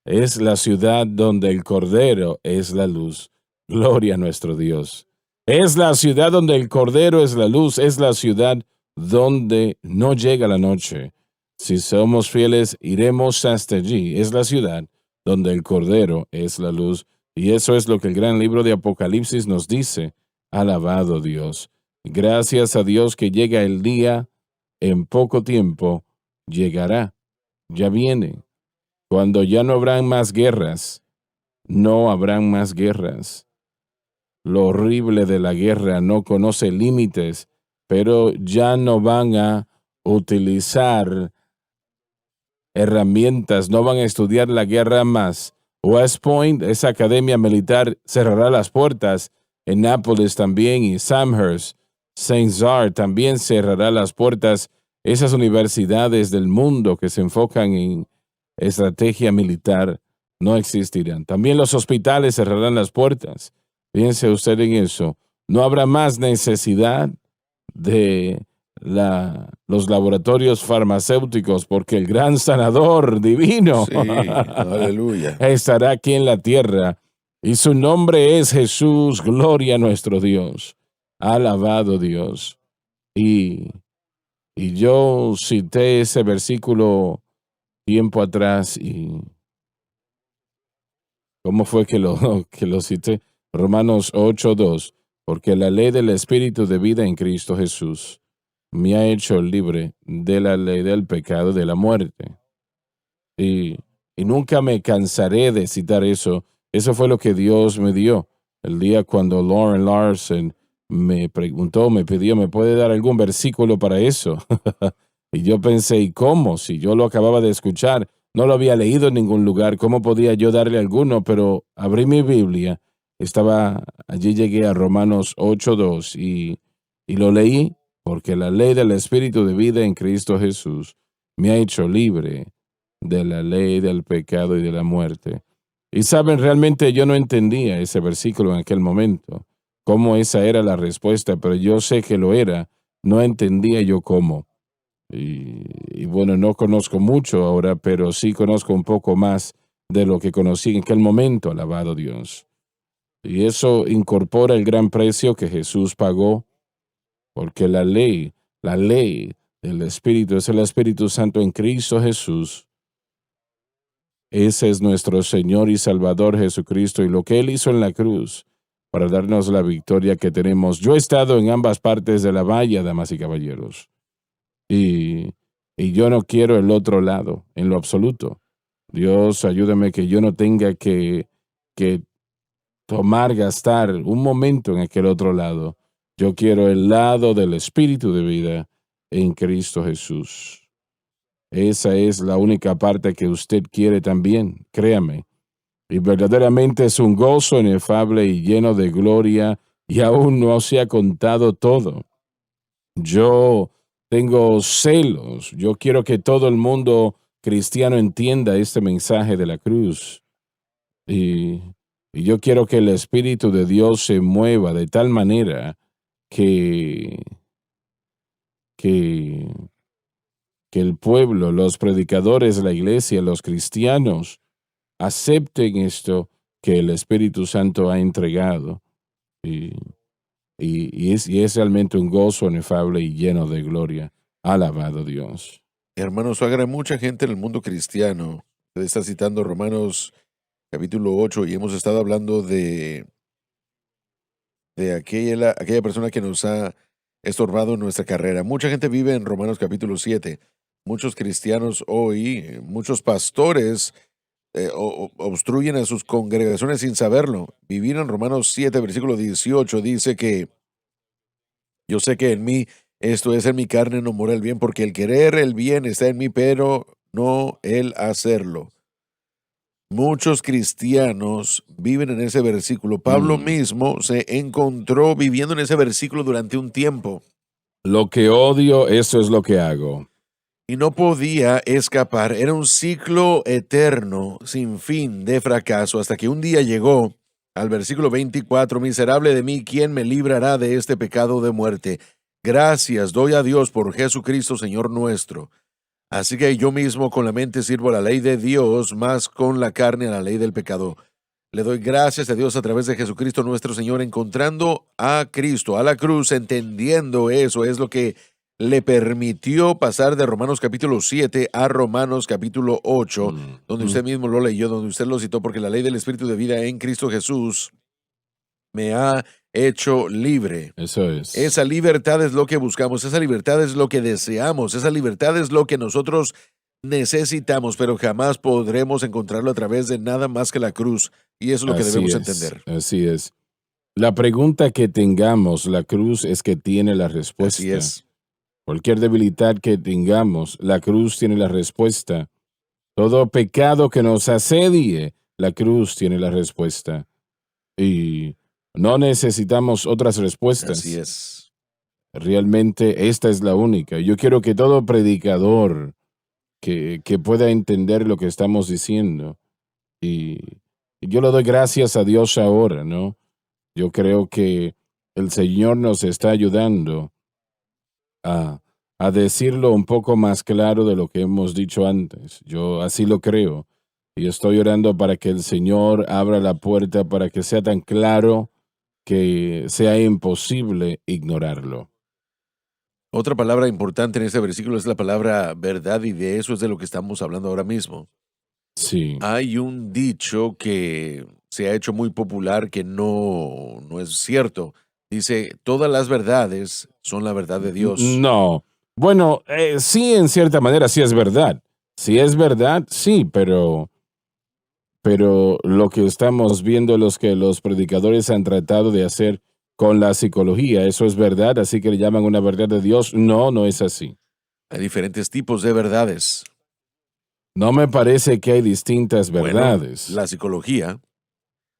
Es la ciudad donde el Cordero es la luz. Gloria a nuestro Dios. Es la ciudad donde el Cordero es la luz. Es la ciudad donde no llega la noche. Si somos fieles, iremos hasta allí. Es la ciudad donde el Cordero es la luz. Y eso es lo que el gran libro de Apocalipsis nos dice. Alabado Dios. Gracias a Dios que llega el día, en poco tiempo llegará. Ya viene. Cuando ya no habrán más guerras, no habrán más guerras. Lo horrible de la guerra no conoce límites, pero ya no van a utilizar herramientas, no van a estudiar la guerra más. West Point, esa academia militar, cerrará las puertas. Annapolis también y Amherst, Saint Czar también cerrará las puertas. Esas universidades del mundo que se enfocan en estrategia militar no existirán. También los hospitales cerrarán las puertas. Piense usted en eso. No habrá más necesidad de los laboratorios farmacéuticos porque el gran sanador divino Sí, aleluya. estará aquí en la tierra y su nombre es Jesús. Gloria a nuestro Dios. Alabado Dios. Y yo cité ese versículo tiempo atrás y ¿cómo fue que lo cité? Romanos 8:2, porque la ley del Espíritu de vida en Cristo Jesús me ha hecho libre de la ley del pecado y de la muerte. Y nunca me cansaré de citar eso. Eso fue lo que Dios me dio. El día cuando Lauren Larson me preguntó, me pidió, ¿me puede dar algún versículo para eso? Y yo pensé, ¿y cómo? Si yo lo acababa de escuchar, no lo había leído en ningún lugar, ¿cómo podía yo darle alguno? Pero abrí mi Biblia, allí llegué a Romanos 8:2 y lo leí, porque la ley del Espíritu de vida en Cristo Jesús me ha hecho libre de la ley del pecado y de la muerte. Y saben, realmente yo no entendía ese versículo en aquel momento, cómo esa era la respuesta, pero yo sé que lo era, no entendía yo cómo. Y bueno, no conozco mucho ahora, pero sí conozco un poco más de lo que conocí en aquel momento, alabado Dios. Y eso incorpora el gran precio que Jesús pagó, porque la ley del Espíritu es el Espíritu Santo en Cristo Jesús. Ese es nuestro Señor y Salvador Jesucristo y lo que Él hizo en la cruz para darnos la victoria que tenemos. Yo he estado en ambas partes de la valla, damas y caballeros. Y yo no quiero el otro lado, en lo absoluto. Dios, ayúdame que yo no tenga que gastar un momento en aquel otro lado. Yo quiero el lado del Espíritu de vida en Cristo Jesús. Esa es la única parte que usted quiere también, créame. Y verdaderamente es un gozo inefable y lleno de gloria, y aún no se ha contado todo. Yo tengo celos. Yo quiero que todo el mundo cristiano entienda este mensaje de la cruz. Y yo quiero que el Espíritu de Dios se mueva de tal manera que el pueblo, los predicadores, la iglesia, los cristianos acepten esto que el Espíritu Santo ha entregado. Y es realmente un gozo inefable y lleno de gloria. Alabado Dios. Hermano Suagra, mucha gente en el mundo cristiano, usted está citando Romanos capítulo 8 y hemos estado hablando de aquella persona que nos ha estorbado en nuestra carrera. Mucha gente vive en Romanos capítulo 7. Muchos cristianos hoy, muchos pastores obstruyen a sus congregaciones sin saberlo. Vivir en Romanos 7, versículo 18, dice que yo sé que en mí, esto es en mi carne, no mora el bien, porque el querer el bien está en mí, pero no el hacerlo. Muchos cristianos viven en ese versículo. Pablo mismo se encontró viviendo en ese versículo durante un tiempo. Lo que odio, eso es lo que hago. Y no podía escapar. Era un ciclo eterno, sin fin de fracaso, hasta que un día llegó al versículo 24, miserable de mí, ¿quién me librará de este pecado de muerte? Gracias doy a Dios por Jesucristo, Señor nuestro. Así que yo mismo con la mente sirvo a la ley de Dios, más con la carne a la ley del pecado. Le doy gracias a Dios a través de Jesucristo nuestro Señor, encontrando a Cristo, a la cruz, entendiendo eso, es lo que le permitió pasar de Romanos capítulo 7 a Romanos capítulo 8, donde usted mismo lo leyó, donde usted lo citó, porque la ley del Espíritu de vida en Cristo Jesús me ha hecho libre. Eso es. Esa libertad es lo que buscamos, esa libertad es lo que deseamos, esa libertad es lo que nosotros necesitamos, pero jamás podremos encontrarlo a través de nada más que la cruz. Y eso es lo que debemos entender. Así es. La pregunta que tengamos, la cruz es que tiene la respuesta. Así es. Cualquier debilidad que tengamos, la cruz tiene la respuesta. Todo pecado que nos asedie, la cruz tiene la respuesta. Y no necesitamos otras respuestas. Así es. Realmente esta es la única. Yo quiero que todo predicador que pueda entender lo que estamos diciendo. Y yo le doy gracias a Dios ahora, ¿no? Yo creo que el Señor nos está ayudando a decirlo un poco más claro de lo que hemos dicho antes. Yo así lo creo. Y estoy orando para que el Señor abra la puerta para que sea tan claro que sea imposible ignorarlo. Otra palabra importante en este versículo es la palabra verdad, y de eso es de lo que estamos hablando ahora mismo. Sí. Hay un dicho que se ha hecho muy popular que no es cierto. Dice, todas las verdades son la verdad de Dios. No. Bueno, sí, en cierta manera sí es verdad. Si es verdad, sí, pero lo que estamos viendo, los que los predicadores han tratado de hacer con la psicología, ¿eso es verdad? Así que le llaman una verdad de Dios. No, no es así. Hay diferentes tipos de verdades. No me parece que hay distintas verdades. Bueno, la psicología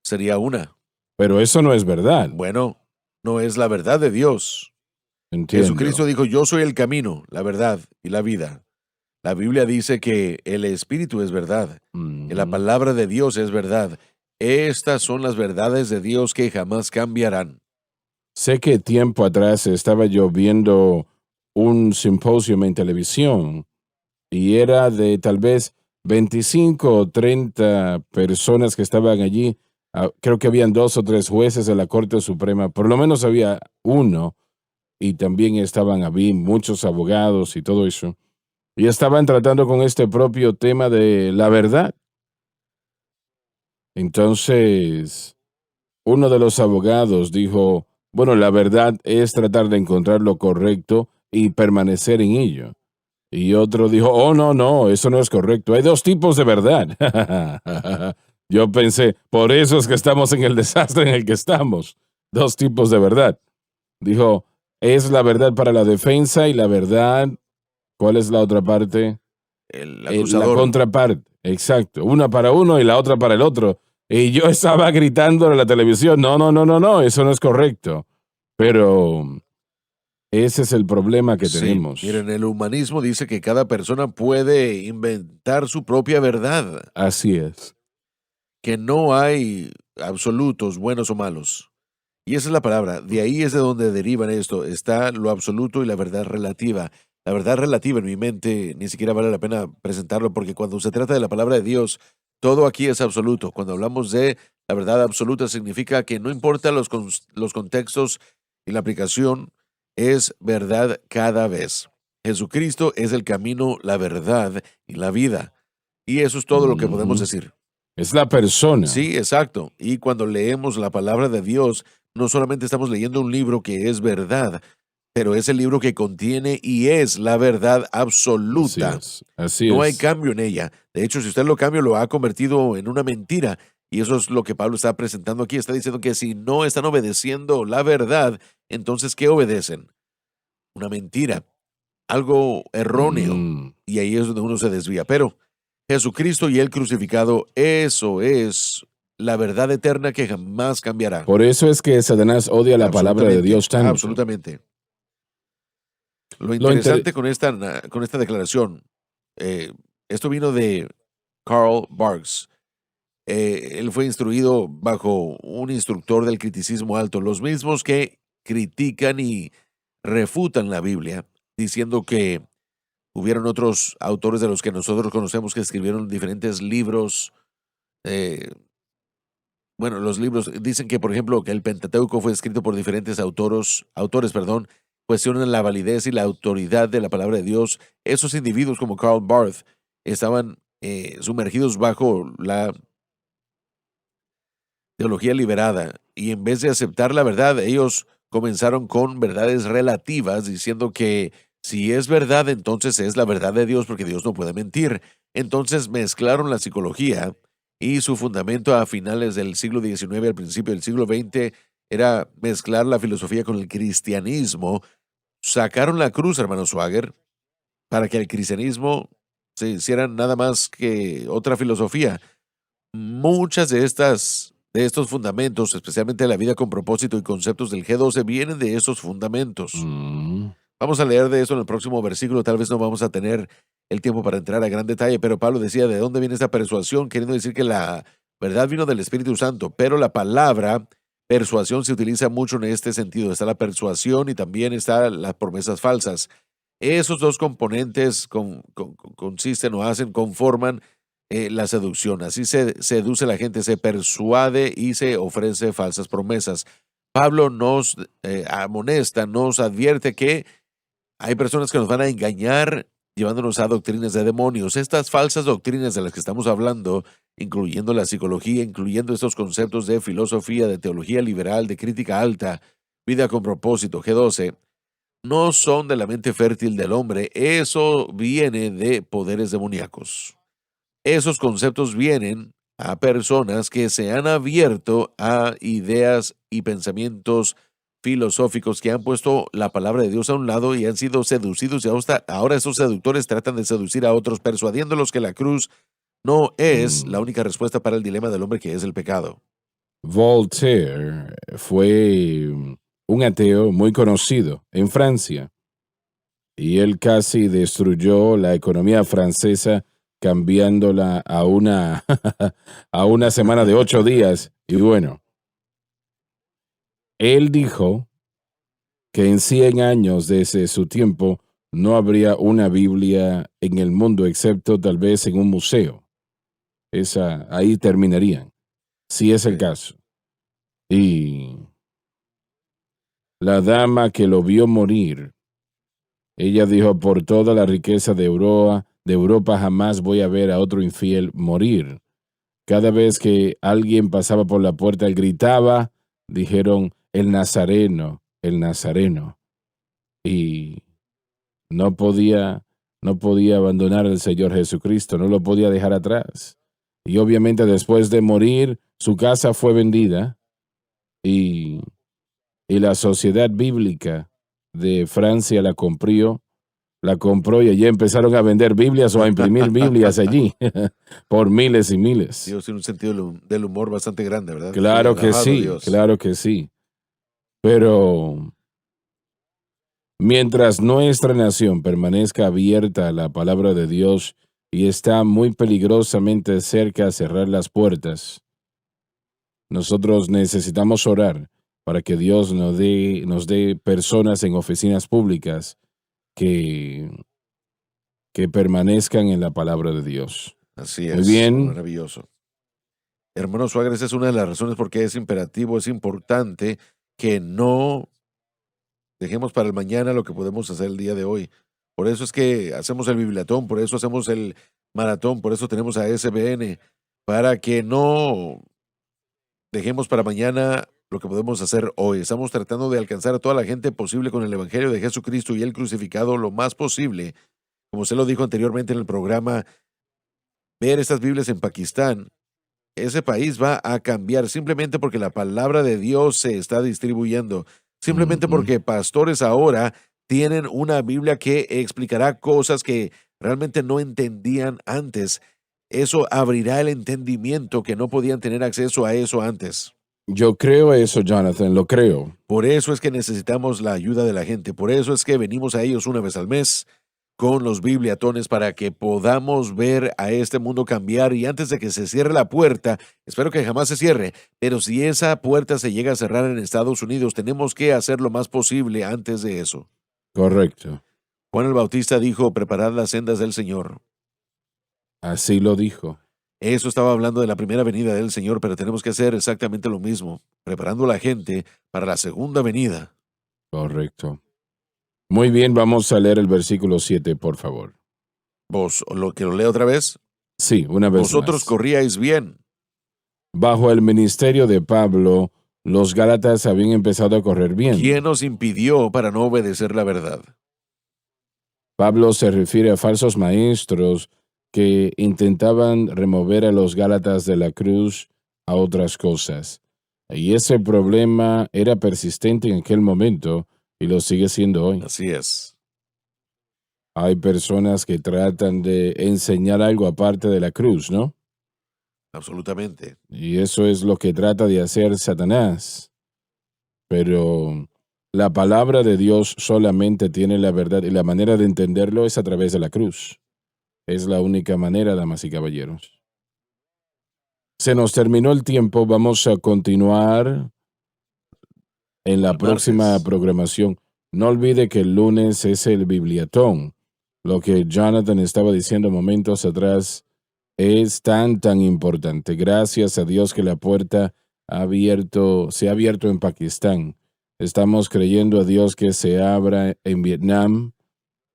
sería una. Pero eso no es verdad. Bueno, no es la verdad de Dios. Entiendo. Jesucristo dijo, yo soy el camino, la verdad y la vida. La Biblia dice que el Espíritu es verdad, que la palabra de Dios es verdad. Estas son las verdades de Dios que jamás cambiarán. Sé que tiempo atrás estaba yo viendo un simposio en televisión y era de tal vez 25 o 30 personas que estaban allí. Creo que habían 2 o 3 jueces de la Corte Suprema, por lo menos había uno, y también estaban allí muchos abogados y todo eso. Y estaban tratando con este propio tema de la verdad. Entonces, uno de los abogados dijo, bueno, la verdad es tratar de encontrar lo correcto y permanecer en ello. Y otro dijo, oh, no, eso no es correcto. Hay 2 tipos de verdad. Yo pensé, por eso es que estamos en el desastre en el que estamos. 2 tipos de verdad. Dijo, es la verdad para la defensa y la verdad, ¿cuál es la otra parte? El acusador. La contraparte, exacto. Una para uno y la otra para el otro. Y yo estaba gritando en la televisión, no, eso no es correcto. Pero ese es el problema que tenemos. Miren, el humanismo dice que cada persona puede inventar su propia verdad. Así es. Que no hay absolutos, buenos o malos. Y esa es la palabra. De ahí es de donde derivan esto. Está lo absoluto y la verdad relativa. La verdad relativa en mi mente ni siquiera vale la pena presentarlo, porque cuando se trata de la palabra de Dios, todo aquí es absoluto. Cuando hablamos de la verdad absoluta, significa que no importa los contextos y la aplicación, es verdad cada vez. Jesucristo es el camino, la verdad y la vida. Y eso es todo lo que podemos decir. Es la persona. Sí, exacto. Y cuando leemos la palabra de Dios, no solamente estamos leyendo un libro que es verdad, pero es el libro que contiene y es la verdad absoluta. Así es. No hay cambio en ella. De hecho, si usted lo cambia, lo ha convertido en una mentira. Y eso es lo que Pablo está presentando aquí. Está diciendo que si no están obedeciendo la verdad, entonces, ¿qué obedecen? Una mentira, algo erróneo. Y ahí es donde uno se desvía. Pero Jesucristo y el crucificado, eso es la verdad eterna que jamás cambiará. Por eso es que Satanás odia la palabra de Dios tanto. Absolutamente. Lo interesante con esta declaración, esto vino de Karl Barks. él fue instruido bajo un instructor del criticismo alto, los mismos que critican y refutan la Biblia, diciendo que hubieron otros autores de los que nosotros conocemos que escribieron diferentes libros. Bueno, los libros dicen que, por ejemplo, que el Pentateuco fue escrito por diferentes autores, cuestionan la validez y la autoridad de la palabra de Dios. Esos individuos como Karl Barth estaban sumergidos bajo la teología liberada y en vez de aceptar la verdad, ellos comenzaron con verdades relativas, diciendo que si es verdad, entonces es la verdad de Dios porque Dios no puede mentir. Entonces mezclaron la psicología y su fundamento a finales del siglo XIX, al principio del siglo XX, era mezclar la filosofía con el cristianismo. Sacaron la cruz, hermano Swagger, para que el cristianismo se hiciera nada más que otra filosofía. Muchas de estos fundamentos, especialmente la vida con propósito y conceptos del G12, vienen de esos fundamentos. Vamos a leer de eso en el próximo versículo. Tal vez no vamos a tener el tiempo para entrar a gran detalle, pero Pablo decía de dónde viene esta persuasión, queriendo decir que la verdad vino del Espíritu Santo, pero la palabra persuasión se utiliza mucho en este sentido. Está la persuasión y también están las promesas falsas. Esos dos componentes conforman la seducción. Así se seduce a la gente, se persuade y se ofrece falsas promesas. Pablo nos amonesta, nos advierte que hay personas que nos van a engañar llevándonos a doctrinas de demonios. Estas falsas doctrinas de las que estamos hablando, incluyendo la psicología, incluyendo estos conceptos de filosofía, de teología liberal, de crítica alta, vida con propósito, G12, no son de la mente fértil del hombre. Eso viene de poderes demoníacos. Esos conceptos vienen a personas que se han abierto a ideas y pensamientos filosóficos que han puesto la palabra de Dios a un lado y han sido seducidos, y ahora esos seductores tratan de seducir a otros, persuadiéndolos que la cruz no es la única respuesta para el dilema del hombre, que es el pecado. Voltaire fue un ateo muy conocido en Francia y él casi destruyó la economía francesa cambiándola a una semana de 8 días. Y bueno, él dijo que en 100 años desde su tiempo no habría una Biblia en el mundo excepto tal vez en un museo. Ahí terminarían, si es el caso. Y la dama que lo vio morir, ella dijo, por toda la riqueza de Europa jamás voy a ver a otro infiel morir. Cada vez que alguien pasaba por la puerta, él gritaba, dijeron, el Nazareno. Y no podía abandonar al Señor Jesucristo, no lo podía dejar atrás. Y obviamente después de morir, su casa fue vendida y la Sociedad Bíblica de Francia la compró y allí empezaron a vender Biblias o a imprimir Biblias allí por miles y miles. Dios tiene un sentido del humor bastante grande, ¿verdad? Claro que sí, Dios. Claro que sí. Pero mientras nuestra nación permanezca abierta a la palabra de Dios y está muy peligrosamente cerca a cerrar las puertas, nosotros necesitamos orar para que Dios nos dé personas en oficinas públicas que permanezcan en la palabra de Dios. Así es. Muy bien. Maravilloso. Hermano Suárez, esa es una de las razones por qué es imperativo, es importante que no dejemos para el mañana lo que podemos hacer el día de hoy. Por eso es que hacemos el Biblatón, por eso hacemos el maratón, por eso tenemos a SBN, para que no dejemos para mañana lo que podemos hacer hoy. Estamos tratando de alcanzar a toda la gente posible con el Evangelio de Jesucristo y el crucificado lo más posible. Como usted lo dijo anteriormente en el programa, ver estas Biblias en Pakistán, ese país va a cambiar simplemente porque la palabra de Dios se está distribuyendo, simplemente porque pastores ahora tienen una Biblia que explicará cosas que realmente no entendían antes. Eso abrirá el entendimiento que no podían tener acceso a eso antes. Yo creo eso, Jonathan, lo creo. Por eso es que necesitamos la ayuda de la gente. Por eso es que venimos a ellos una vez al mes. con los bibliatones para que podamos ver a este mundo cambiar y antes de que se cierre la puerta, espero que jamás se cierre, pero si esa puerta se llega a cerrar en Estados Unidos, tenemos que hacer lo más posible antes de eso. Correcto. Juan el Bautista dijo, preparad las sendas del Señor. Así lo dijo. Eso estaba hablando de la primera venida del Señor, pero tenemos que hacer exactamente lo mismo, preparando a la gente para la segunda venida. Correcto. Muy bien, vamos a leer el versículo 7, por favor. ¿Vos lo leo otra vez? Sí, una vez Vosotros más. corríais bien. Bajo el ministerio de Pablo, los Gálatas habían empezado a correr bien. ¿Quién os impidió para no obedecer la verdad? Pablo se refiere a falsos maestros que intentaban remover a los Gálatas de la cruz a otras cosas. Y ese problema era persistente en aquel momento y lo sigue siendo hoy. Así es. Hay personas que tratan de enseñar algo aparte de la cruz, ¿no? Absolutamente. Y eso es lo que trata de hacer Satanás. Pero la palabra de Dios solamente tiene la verdad y la manera de entenderlo es a través de la cruz. Es la única manera, damas y caballeros. Se nos terminó el tiempo, vamos a continuar en la El próxima martes. programación. No olvide que el lunes es el Bibliatón. Lo que Jonathan estaba diciendo momentos atrás es tan importante. Gracias a Dios que la puerta se ha abierto en Pakistán. Estamos creyendo a Dios que se abra en Vietnam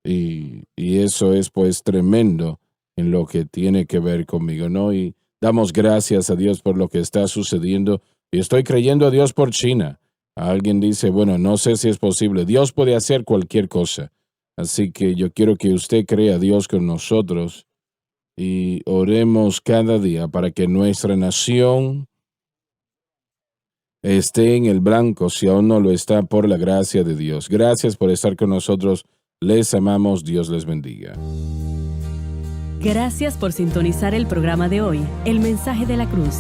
y eso es pues tremendo en lo que tiene que ver conmigo, ¿no? Y damos gracias a Dios por lo que está sucediendo y estoy creyendo a Dios por China. Alguien dice, bueno, no sé si es posible. Dios puede hacer cualquier cosa. Así que yo quiero que usted crea a Dios con nosotros y oremos cada día para que nuestra nación esté en el blanco, si aún no lo está, por la gracia de Dios. Gracias por estar con nosotros. Les amamos. Dios les bendiga. Gracias por sintonizar el programa de hoy, El Mensaje de la Cruz.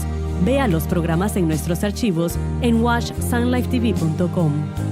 Vea los programas en nuestros archivos en watchsunlifetv.com.